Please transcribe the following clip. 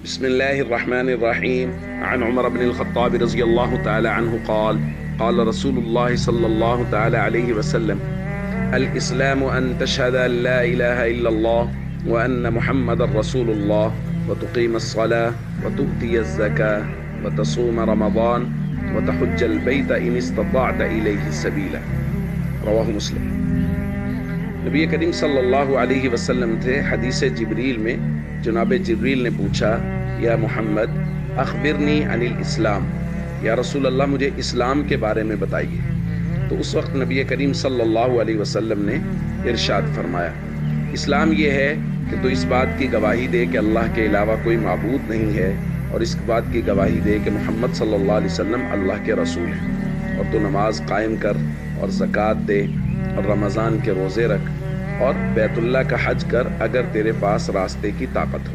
بسم الله الرحمن الرحيم. عن عمر بن الخطاب رضي الله تعالى عنه قال قال رسول الله صلى الله تعالى عليه وسلم: الإسلام أن تشهد أن لا إله إلا الله وأن محمد رسول الله وتقيم الصلاة وتؤتي الزكاة وتصوم رمضان وتحج البيت إن استطعت إليه سبيلا. رواہ مسلم۔ نبی کریم صلی اللہ علیہ وسلم تھے، حدیث جبریل میں جناب جبریل نے پوچھا: یا محمد اخبرنی عن الاسلام، یا رسول اللہ مجھے اسلام کے بارے میں بتائیے۔ تو اس وقت نبی کریم صلی اللہ علیہ وسلم نے ارشاد فرمایا: اسلام یہ ہے کہ تو اس بات کی گواہی دے کہ اللہ کے علاوہ کوئی معبود نہیں ہے، اور اس بات کی گواہی دے کہ محمد صلی اللہ علیہ وسلم اللہ کے رسول ہیں، اور تو نماز قائم کر اور زکوٰۃ دے اور رمضان کے روزے رکھ اور بیت اللہ کا حج کر اگر تیرے پاس راستے کی طاقت ہو۔